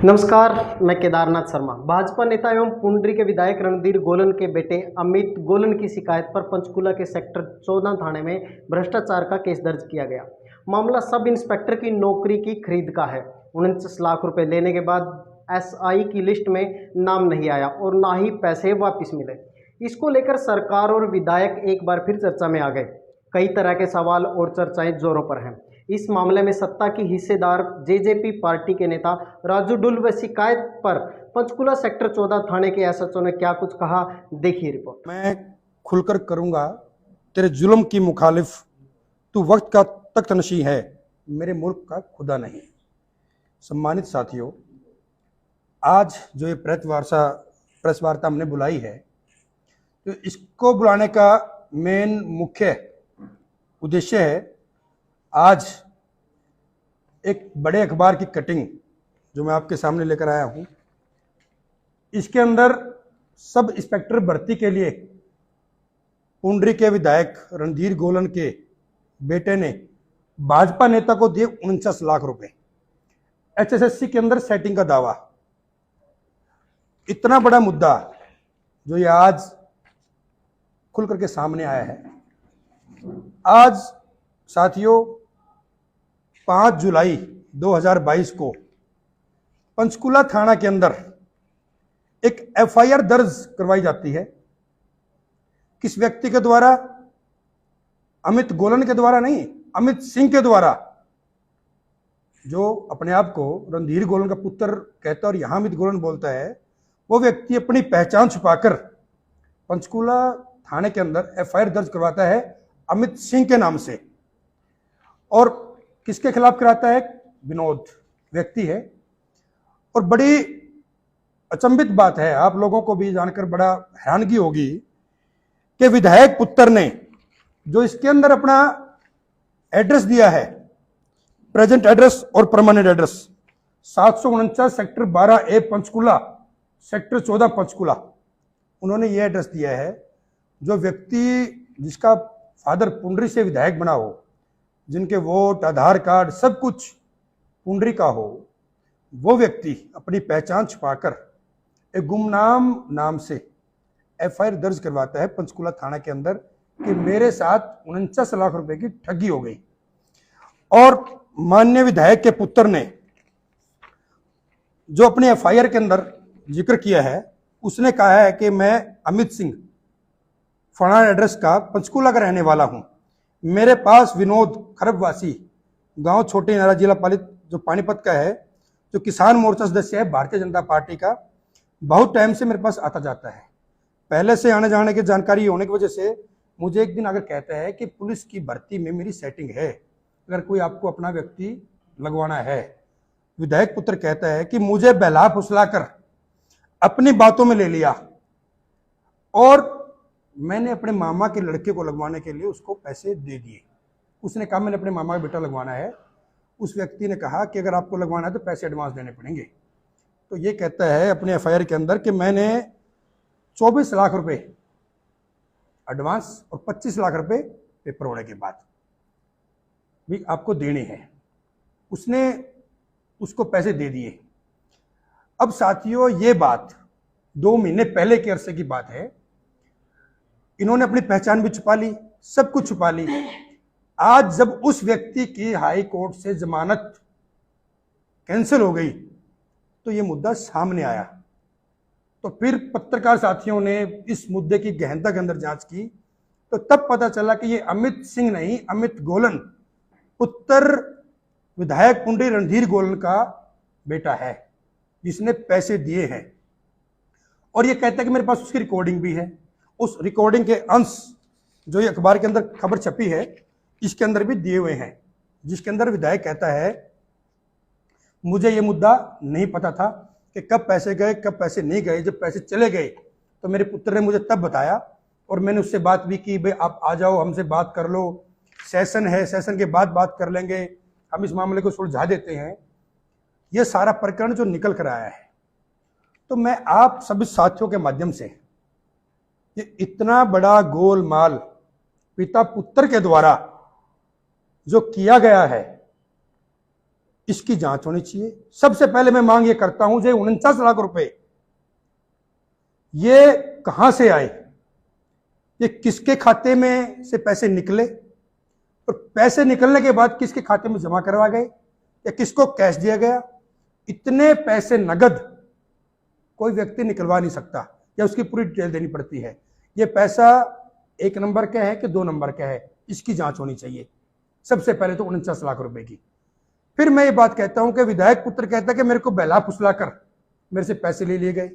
नमस्कार, मैं केदारनाथ शर्मा। भाजपा नेता एवं पुंडरी के विधायक रणधीर गोलन के बेटे अमित गोलन की शिकायत पर पंचकूला के सेक्टर 14 थाने में भ्रष्टाचार का केस दर्ज किया गया। मामला सब इंस्पेक्टर की नौकरी की खरीद का है। 49 लाख रुपए लेने के बाद एसआई की लिस्ट में नाम नहीं आया और ना ही पैसे वापस मिले। इसको लेकर सरकार और विधायक एक बार फिर चर्चा में आ गए। कई तरह के सवाल और चर्चाएं जोरों पर हैं। इस मामले में सत्ता की हिस्सेदार जेजेपी पार्टी के नेता राजू डुल व शिकायत पर पंचकूला सेक्टर 14 थाने के एसएचओ ने क्या कुछ कहा, देखिए रिपोर्ट। मैं खुलकर करूंगा तेरे जुल्म की मुखालिफ, तू वक्त का तख्तनशी है, मेरे मुल्क का खुदा नहीं। सम्मानित साथियों, आज जो ये प्रेस वार्ता हमने बुलाई है, तो इसको बुलाने का मेन मुख्य उद्देश्य है आज एक बड़े अखबार की कटिंग जो मैं आपके सामने लेकर आया हूं। इसके अंदर सब इंस्पेक्टर भर्ती के लिए पुंडरी के विधायक रणधीर गोलन के बेटे ने भाजपा नेता को दिए 49 लाख रुपए। एचएसएससी के अंदर सेटिंग का दावा। इतना बड़ा मुद्दा जो ये आज खुल करके सामने आया है। आज साथियों 5 जुलाई 2022 को पंचकूला थाना के अंदर एक एफआईआर दर्ज करवाई जाती है। किस व्यक्ति के द्वारा? अमित गोलन के द्वारा नहीं, अमित सिंह के द्वारा, जो अपने आप को रणधीर गोलन का पुत्र कहता है और यहां अमित गोलन बोलता है। वो व्यक्ति अपनी पहचान छुपाकर पंचकूला थाने के अंदर एफआईआर दर्ज करवाता है अमित सिंह के नाम से। और किसके खिलाफ कराता है? विनोद व्यक्ति है। और बड़ी अचंभित बात है, आप लोगों को भी जानकर बड़ा हैरानगी होगी कि विधायक पुत्र ने जो इसके अंदर अपना एड्रेस दिया है, प्रेजेंट एड्रेस और permanent address, 749 sector 12A Panchkula, sector 14 Panchkula, उन्होंने ये एड्रेस दिया है। जो व्यक्ति जिसका फादर पुंडरी से विधायक बना हो, जिनके वोट, आधार कार्ड सब कुछ पुंडरी का हो, वो व्यक्ति अपनी पहचान छुपाकर एक गुमनाम नाम से एफआईआर दर्ज करवाता है पंचकूला थाना के अंदर कि मेरे साथ 49 लाख रुपए की ठगी हो गई। और माननीय विधायक के पुत्र ने जो अपने एफआईआर के अंदर जिक्र किया है, उसने कहा है कि मैं अमित सिंह फलाना एड्रेस का पंचकूला का रहने वाला हूं। मेरे पास विनोद खरबवासी, गांव छोटे नारा, जिला पालित जो पानीपत का है, जो किसान मोर्चा सदस्य है भारतीय जनता पार्टी का, बहुत टाइम से मेरे पास आता जाता है। पहले से आने जाने की जानकारी होने की वजह से मुझे एक दिन अगर कहता है कि पुलिस की भर्ती में मेरी सेटिंग है, अगर कोई आपको अपना व्यक्ति लगवाना है। विधायक पुत्र कहता है कि मुझे बहला फुसला कर अपनी बातों में ले लिया और मैंने अपने मामा के लड़के को लगवाने के लिए उसको पैसे दे दिए। उसने कहा मैंने अपने मामा का बेटा लगवाना है। उस व्यक्ति ने कहा कि अगर आपको लगवाना है तो पैसे एडवांस देने पड़ेंगे। तो ये कहता है अपने एफआईआर के अंदर कि मैंने 24 लाख रुपए एडवांस और 25 लाख रुपए पेपर होने के बाद भी आपको देने हैं। उसने उसको पैसे दे दिए। अब साथियों, ये बात 2 महीने पहले के अरसे की बात है। इन्होंने अपनी पहचान भी छुपा ली, सब कुछ छुपा ली। आज जब उस व्यक्ति की हाई कोर्ट से जमानत कैंसिल हो गई तो ये मुद्दा सामने आया। तो फिर पत्रकार साथियों ने इस मुद्दे की गहनता के अंदर जांच की तो तब पता चला कि ये अमित सिंह नहीं, अमित गोलन पुत्र विधायक पुंडरी रणधीर गोलन का बेटा है, जिसने पैसे दिए हैं। और ये कहता है कि मेरे पास उसकी रिकॉर्डिंग भी है। उस रिकॉर्डिंग के अंश जो ये अखबार के अंदर खबर छपी है, इसके अंदर भी दिए हुए हैं, जिसके अंदर विधायक कहता है मुझे ये मुद्दा नहीं पता था कि कब पैसे गए कब पैसे नहीं गए। जब पैसे चले गए तो मेरे पुत्र ने मुझे तब बताया और मैंने उससे बात भी की, भाई आप आ जाओ, हमसे बात कर लो, सेशन है, सेशन के बाद बात कर लेंगे, हम इस मामले को सुलझा देते हैं। ये सारा प्रकरण जो निकल कर आया है। तो मैं आप सभी साथियों के माध्यम से ये इतना बड़ा गोलमाल पिता पुत्र के द्वारा जो किया गया है, इसकी जांच होनी चाहिए। सबसे पहले मैं मांग ये करता हूं, जो 49 लाख रुपए ये कहां से आए, ये किसके खाते में से पैसे निकले, और पैसे निकलने के बाद किसके खाते में जमा करवा गए या किसको कैश दिया गया। इतने पैसे नगद कोई व्यक्ति निकलवा नहीं सकता या उसकी पूरी डिटेल देनी पड़ती है। ये पैसा 1 नंबर का है कि 2 नंबर का है, इसकी जांच होनी चाहिए सबसे पहले तो 49 लाख रुपए की। फिर मैं ये बात कहता हूं कि विधायक पुत्र कहता है कि मेरे को बहला फुसला कर मेरे से पैसे ले लिए गए।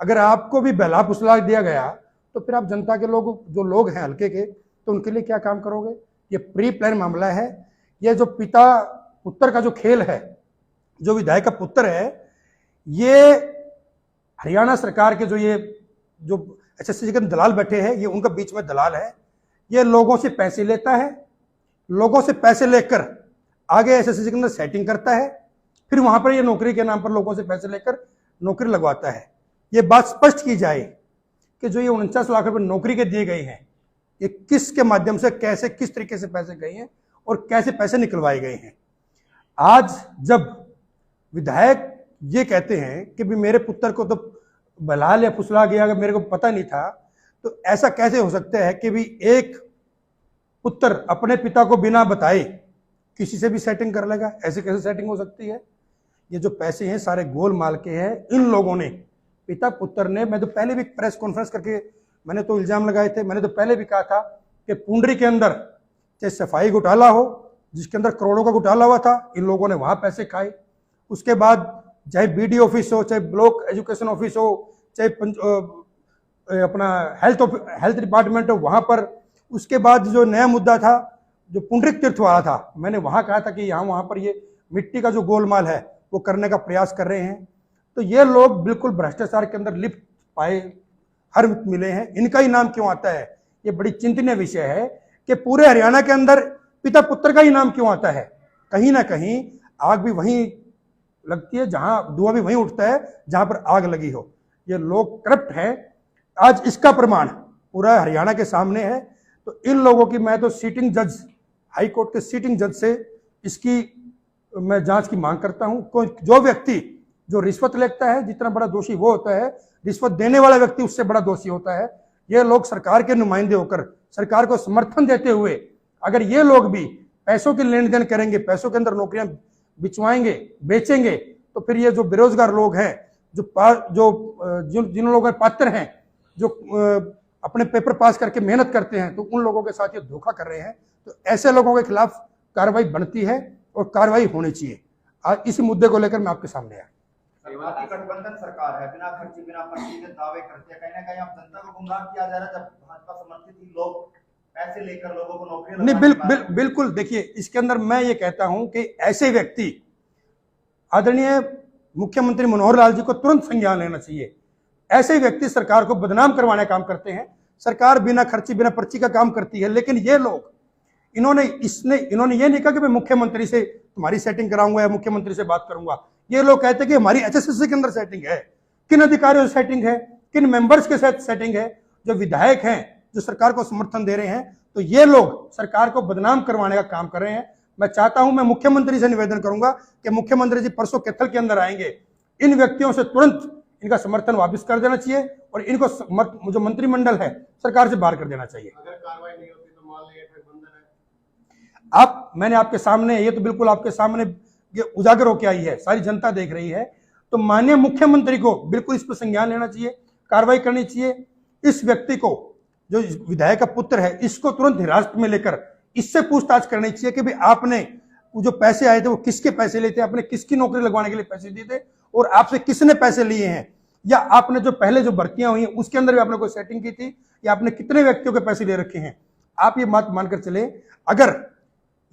अगर आपको भी बहला फुसला दिया गया तो फिर आप जनता के लोग, जो लोग हैं हल्के के, तो उनके लिए क्या काम करोगे। ये प्री प्लान मामला है। ये जो पिता पुत्र का जो खेल है, जो विधायक का पुत्र है, ये हरियाणा सरकार के जो एसएससी के दलाल बैठे हैं, ये उनका बीच में दलाल है। ये लोगों से पैसे लेता है, लोगों से पैसे लेकर आगे एसएससी के अंदर सेटिंग करता है, फिर वहां पर ये नौकरी के नाम पर लोगों से पैसे लेकर नौकरी लगवाता है। ये बात स्पष्ट की जाए कि जो ये 49 लाख रुपए नौकरी के दिए गए हैं, ये किसके माध्यम से, कैसे, किस तरीके से पैसे गए हैं और कैसे पैसे निकलवाए गए हैं। आज जब विधायक ये कहते हैं कि भी मेरे पुत्र को तो बहलाल या फुसला गया, अगर मेरे को पता नहीं था, तो ऐसा कैसे हो सकता है कि भी एक पुत्र अपने पिता को बिना बताए किसी से भी सेटिंग कर लेगा। ऐसे कैसे सेटिंग हो सकती है। ये जो पैसे हैं सारे गोलमाल के हैं। इन लोगों ने, पिता पुत्र ने, मैं तो पहले भी प्रेस कॉन्फ्रेंस करके मैंने तो इल्जाम लगाए थे, मैंने तो पहले भी कहा था कि पुंडरी के अंदर चाहे सफाई घोटाला हो, जिसके अंदर करोड़ों का घोटाला हुआ था, इन लोगों ने वहां पैसे खाए। उसके बाद चाहे बीडी ऑफिस हो, चाहे ब्लॉक एजुकेशन ऑफिस हो, चाहे अपना हेल्थ डिपार्टमेंट हो, वहां पर। उसके बाद जो नया मुद्दा था, जो पुंडरिक तीर्थ वाला था, मैंने वहां कहा था कि वहां पर ये मिट्टी का जो गोलमाल है वो करने का प्रयास कर रहे हैं। तो ये लोग बिल्कुल भ्रष्टाचार के अंदर लिप्त पाए, हर मिले हैं। इनका ही नाम क्यों आता है, ये बड़ी चिंतनीय विषय है कि पूरे हरियाणा के अंदर पिता पुत्र का ही नाम क्यों आता है। कहीं ना कहीं आग भी वहीं लगती है, जहां धुआं भी वहीं उठता है जहां पर आग लगी हो। ये लोग करप्ट हैं। आज इसका प्रमाण पूरा हरियाणा के सामने है। तो इन लोगों की मैं तो सीटिंग जज, हाई कोर्ट के सीटिंग जज से इसकी मैं जांच की मांग करता हूं। कोई जो व्यक्ति जो रिश्वत लेता है, जितना बड़ा दोषी वो होता है, रिश्वत देने वाला व्यक्ति उससे बड़ा दोषी होता है। ये लोग सरकार के नुमाइंदे होकर सरकार को समर्थन देते हुए अगर ये लोग भी पैसों के लेन देन करेंगे, पैसों के अंदर नौकरियां बिचवाएंगे, बेचेंगे, तो फिर ये जो बेरोजगार लोग हैं, जिन लोगों के पात्र हैं, जो अपने पेपर पास करके मेहनत करते हैं, तो उन लोगों के साथ ये धोखा कर रहे हैं। तो ऐसे लोगों के खिलाफ कार्रवाई बनती है और कार्रवाई होनी चाहिए। आज इसी मुद्दे को लेकर मैं आपके सामने आया। गठबंधन सरकार है, बिना खर्ची बिना पर्ची के दावे करते हैं। कहीं ना कहीं आप जनता को गुमराह किया जा रहा है। जब भाजपा समर्थित ही लोग पैसे लेकर लोगों को नौकरी नहीं, बिल्कुल। देखिए, इसके अंदर मैं ये कहता हूं कि ऐसे व्यक्ति, आदरणीय मुख्यमंत्री मनोहर लाल जी को तुरंत संज्ञान लेना चाहिए। ऐसे व्यक्ति सरकार को बदनाम करवाने का काम करते हैं। सरकार बिना खर्ची बिना पर्ची का काम करती है, लेकिन ये लोग, इन्होंने ये नहीं कहा कि मैं मुख्यमंत्री से तुम्हारी सेटिंग कराऊंगा या मुख्यमंत्री से बात करूंगा। ये लोग कहते हैं कि हमारी एचएसएससी के अंदर सेटिंग है। किन अधिकारियों से सेटिंग है, किन मेंबर्स के साथ सेटिंग है, जो विधायक हैं, जो सरकार को समर्थन दे रहे हैं। तो ये लोग सरकार को बदनाम करवाने का काम कर रहे हैं। मैं चाहता हूं, मैं मुख्यमंत्री से निवेदन करूंगा कि मुख्यमंत्री जी परसों कैथल के अंदर आएंगे, इन व्यक्तियों से तुरंत इनका समर्थन वापस कर देना चाहिए और इनको जो मंत्रिमंडल है सरकार से बाहर कर देना चाहिए। अगर कार्रवाई नहीं होती तो मान लीजिए गठबंधन है। मैंने आपके सामने, ये तो बिल्कुल आपके सामने ये उजागर होकर आई है, सारी जनता देख रही है। तो माननीय मुख्यमंत्री को बिल्कुल इस पर संज्ञान लेना चाहिए, कार्रवाई करनी चाहिए। इस व्यक्ति को, जो विधायक का पुत्र है, इसको तुरंत हिरासत में लेकर इससे पूछताछ करनी चाहिए कि भाई आपने जो पैसे आए थे वो किसके पैसे लिए थे, आपने किसकी नौकरी लगवाने के लिए पैसे दिए थे और आपसे किसने पैसे लिए हैं, या आपने जो पहले जो भर्तियां हुई हैं उसके अंदर भी आपने कोई सेटिंग की थी, या आपने कितने व्यक्तियों के पैसे ले रखे हैं। आप ये बात मानकर चले। अगर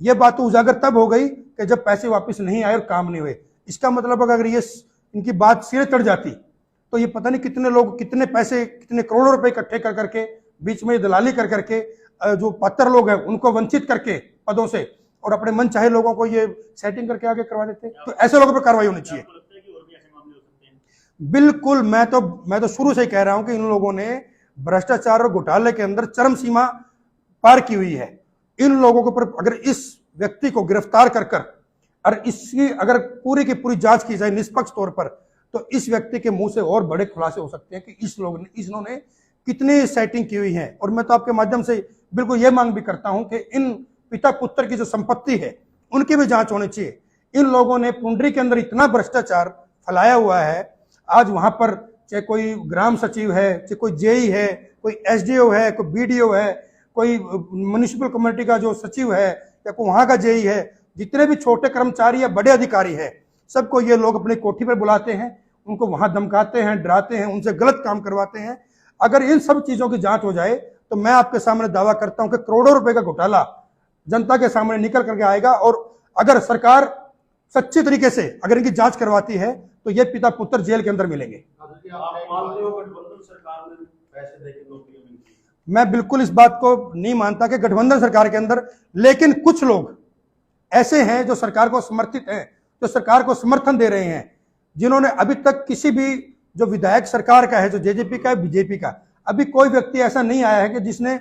ये बात तो उजागर तब हो गई कि जब पैसे वापस नहीं आए और काम नहीं हुए। इसका मतलब अगर ये इनकी बात सिरे चढ़ जाती तो ये पता नहीं कितने लोग, कितने पैसे, कितने करोड़ों रुपए इकट्ठे कर करके, बीच में दलाली कर करके, जो पात्र लोग हैं उनको वंचित करके पदों से और अपने मन चाहे लोगों को ये सेटिंग करके आगे करवा देते। तो ऐसे लोगों पर कार्रवाई होनी चाहिए। बिल्कुल। मैं तो शुरू से ही कह रहा हूं कि इन लोगों ने भ्रष्टाचार और घोटाले के अंदर चरम सीमा पार की हुई है। इन लोगों के ऊपर अगर इस व्यक्ति को गिरफ्तार कर और इसकी अगर पूरी की पूरी जांच की जाए निष्पक्ष तौर पर, तो इस व्यक्ति के मुंह से और बड़े खुलासे हो सकते हैं कि इन्होंने कितनी सेटिंग की हुई है। और मैं तो आपके माध्यम से बिल्कुल ये मांग भी करता हूं कि इन पिता पुत्र की जो संपत्ति है उनकी भी जांच होनी चाहिए। इन लोगों ने पुंडरी के अंदर इतना भ्रष्टाचार फैलाया हुआ है, आज वहां पर चाहे कोई ग्राम सचिव है, चाहे कोई जेई है, कोई एसडीओ है, कोई बीडीओ है, कोई म्युनिसिपल कमेटी का जो सचिव है या कोई वहां का जेई है, जितने भी छोटे कर्मचारी या बड़े अधिकारी है, सबको ये लोग अपनी कोठी पर बुलाते हैं, उनको वहां धमकाते हैं, डराते हैं, उनसे गलत काम करवाते हैं। अगर इन सब चीजों की जांच हो जाए तो मैं आपके सामने दावा करता हूं कि करोड़ों रुपए का घोटाला जनता के सामने निकल करके आएगा। और अगर सरकार सच्ची तरीके से अगर इनकी जांच करवाती है तो ये पिता पुत्र जेल के अंदर मिलेंगे। मैं बिल्कुल इस बात को नहीं मानता कि गठबंधन सरकार के अंदर, लेकिन कुछ लोग ऐसे हैं जो सरकार को समर्थित हैं, जो सरकार को समर्थन दे रहे हैं, जिन्होंने अभी तक किसी भी जो विधायक सरकार का है, जो जेजेपी का है, बीजेपी का, अभी कोई व्यक्ति ऐसा नहीं आया है कि जिसने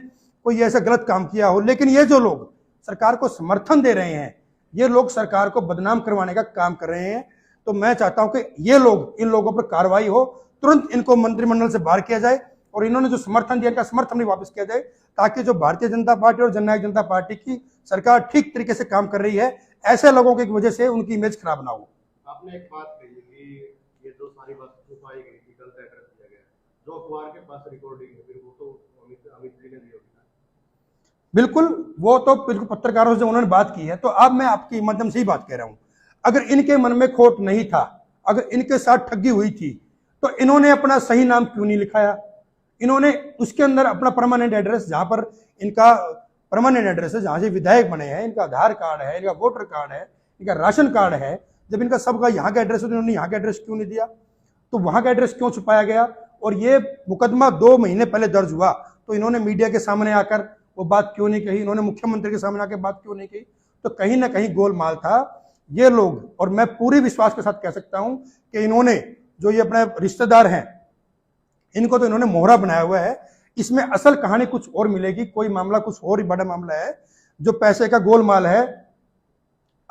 कोई ऐसा गलत काम किया हो। लेकिन ये जो लोग सरकार को समर्थन दे रहे हैं, ये लोग सरकार को बदनाम करवाने का काम कर रहे हैं। तो मैं चाहता हूं कि ये लोग, इन लोगों पर कार्रवाई हो, तुरंत इनको मंत्रिमंडल से बाहर किया जाए और इन्होंने जो समर्थन दिया इनका समर्थन भी वापस किया जाए, ताकि जो भारतीय जनता पार्टी और जननायक जनता पार्टी की सरकार ठीक तरीके से काम कर रही है, ऐसे लोगों की वजह से उनकी इमेज खराब ना हो। आपने एक बात कही कि ये जो सारी बात छुपाई गई थी, गलत एड्रेस दिया गया, जो अखबार के पास रिकॉर्डिंग है फिर वो तो अमित जी ने दी होगी। बिल्कुल, वो तो बिल्कुल पत्रकारों से उन्होंने बात की है। तो अब मैं आपके माध्यम से ही बात कह रहा हूं, अगर इनके मन में खोट नहीं था, अगर इनके साथ ठगी हुई थी, तो इन्होंने अपना सही नाम क्यों नहीं लिखाया? इन्होंने उसके अंदर अपना परमानेंट एड्रेस, जहां पर इनका परमानेंट एड्रेस है, जहां से विधायक बने हैं, इनका आधार कार्ड है, इनका वोटर कार्ड है, इनका राशन कार्ड है, जब इनका सबका यहाँ का एड्रेस है तो इन्होंने यहाँ का एड्रेस क्यों नहीं दिया? तो वहां का एड्रेस क्यों छुपाया गया? और ये मुकदमा 2 महीने पहले दर्ज हुआ तो इन्होंने मीडिया के सामने आकर वो बात क्यों नहीं कही? इन्होंने मुख्यमंत्री के सामने आकर बात क्यों नहीं कही? तो कहीं ना कहीं गोलमाल था। ये लोग, और मैं पूरी विश्वास के साथ कह सकता हूं कि इन्होंने जो ये अपने रिश्तेदार हैं, इनको तो इन्होंने मोहरा बनाया हुआ है। इसमें असल कहानी कुछ और मिलेगी, कोई मामला कुछ और ही बड़ा मामला है, जो पैसे का गोलमाल है।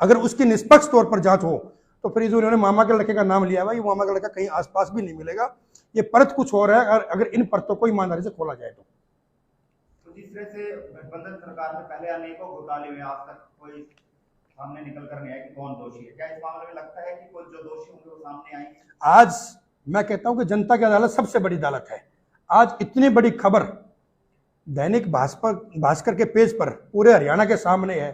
अगर उसकी निष्पक्ष तौर पर जांच हो तो फिर जो इन्होंने मामा के लड़के का नाम लिया हुआ, ये मामा का लड़का कहीं आसपास भी नहीं मिलेगा। ये परत कुछ और है, अगर इन परतों को ईमानदारी से खोला जाए तो। जिस तरह से गठबंधन सरकार में पहले अनेकों घोटाले में आज तक कोई सामने निकल कर नहीं आया कि कौन दोषी है, क्या इस मामले में लगता है कि कोई जो दोषी होंगे वो सामने आएंगे? आज मैं कहता हूं कि जनता की अदालत सबसे बड़ी अदालत है। आज इतनी बड़ी खबर दैनिक भास्कर के पेज पर पूरे हरियाणा के सामने है,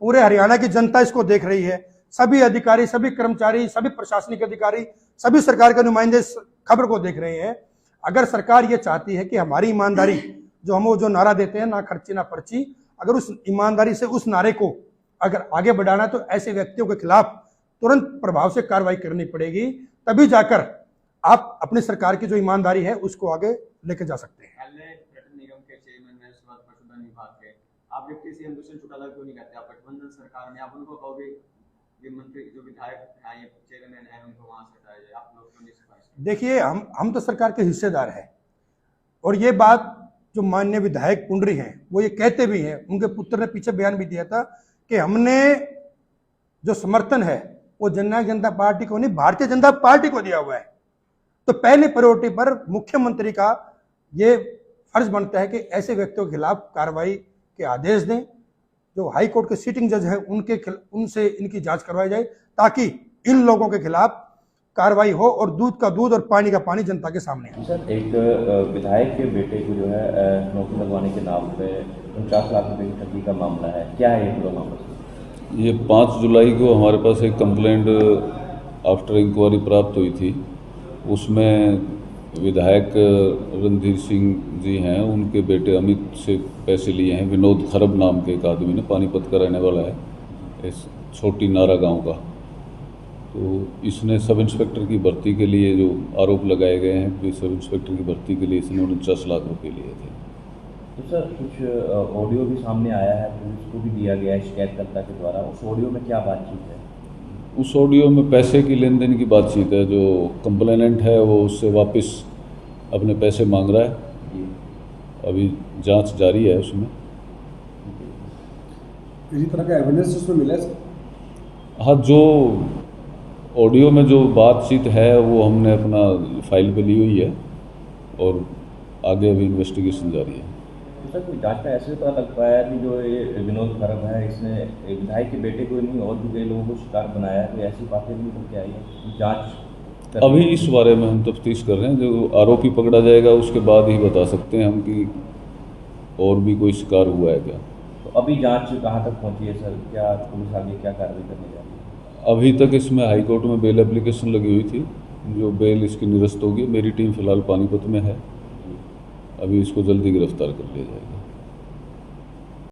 पूरे हरियाणा की जनता इसको देख रही है, सभी अधिकारी, सभी कर्मचारी, सभी प्रशासनिक अधिकारी, सभी सरकार के नुमाइंदे इस खबर को देख रहे हैं। अगर सरकार ये चाहती है कि हमारी ईमानदारी, जो नारा देते हैं, ना खर्ची ना पर्ची, अगर उस ईमानदारी से उस नारे को अगर आगे बढ़ाना, तो ऐसे व्यक्तियों के खिलाफ तुरंत प्रभाव से कार्रवाई करनी पड़ेगी, तभी जाकर आप अपनी सरकार की जो ईमानदारी है उसको आगे लेके जा सकते हैं। निगम के चेयरमैन हैं, उसके बाद पशुधन विभाग के, आप डिप्टी सीएम दुष्यंत चौटाला क्यों नहीं कहते? आप गठबंधन सरकार में, आप उनको कहोगे ये मंत्री जो विधायक हैं, ये चेयरमैन हैं, उनको वहां से हटाया जाए, आप लोग क्यों नहीं सिफारिश? देखिए, हम तो सरकार के हिस्सेदार हैं, और ये बात जो माननीय विधायक पुंडरी हैं वो ये कहते भी हैं, उनके पुत्र ने पीछे बयान भी दिया था कि हमने जो समर्थन है वो जननायक जनता पार्टी को नहीं, भारतीय जनता पार्टी को दिया हुआ है। तो पहली प्रायोरिटी पर मुख्यमंत्री का ये फर्ज बनता है कि ऐसे व्यक्तियों के खिलाफ कार्रवाई के आदेश दें। जो हाई कोर्ट के सिटिंग जज हैं उनसे इनकी जांच करवाई जाए, ताकि इन लोगों के खिलाफ कार्रवाई हो और दूध का दूध और पानी का पानी जनता के सामने है। सर, एक विधायक के बेटे को जो है नौकरी लगवाने के नाम पे 49 लाख रुपए की ठगी का मामला है, क्या है ये पूरा मामला? ये 5 जुलाई को हमारे पास एक कंप्लेंट आफ्टर इंक्वायरी प्राप्त हुई थी। उसमें विधायक रणधीर सिंह जी हैं, उनके बेटे अमित से पैसे लिए हैं। विनोद खरब नाम के एक आदमी ने, पानीपत का रहने वाला है, इस छोटी नारा गांव का। तो इसने सब इंस्पेक्टर की भर्ती के लिए जो आरोप लगाए गए हैं कि सब इंस्पेक्टर की भर्ती के लिए इसने 49 लाख रुपए लिए थे। तो सर, कुछ ऑडियो भी सामने आया है, पुलिस को भी दिया गया है शिकायतकर्ता के द्वारा। उस ऑडियो में क्या बातचीत है? उस ऑडियो में पैसे की लेन देन की बातचीत है। जो कंप्लेनेंट है वो उससे वापस अपने पैसे मांग रहा है। अभी जांच जारी है उसमें। किसी तरह का एविडेंस उसमें मिला है? हाँ, जो ऑडियो में जो बातचीत है वो हमने अपना फाइल पे ली हुई है और आगे अभी इन्वेस्टिगेशन जारी है। तो सर कोई जांच में ऐसे पता लग पाया कि जो ये विनोद खरब है इसने एक विधायक के बेटे को नहीं और भी कई लोगों को शिकार बनाया है, कोई ऐसी बातें भी निकल के आई है? जांच अभी इस बारे में हम तफ्तीश कर रहे हैं, जो आरोपी पकड़ा जाएगा उसके बाद ही बता सकते हैं हम कि और भी कोई शिकार हुआ है क्या। तो अभी जांच कहाँ तक पहुंची है सर? क्या पुलिस आगे क्या कार्रवाई करने जा रही है? अभी तक इसमें हाई कोर्ट में बेल एप्लीकेशन लगी हुई थी, जो बेल इसकी निरस्त होगी। मेरी टीम फिलहाल पानीपत में है, अभी इसको जल्दी गिरफ्तार कर लिया जाएगा।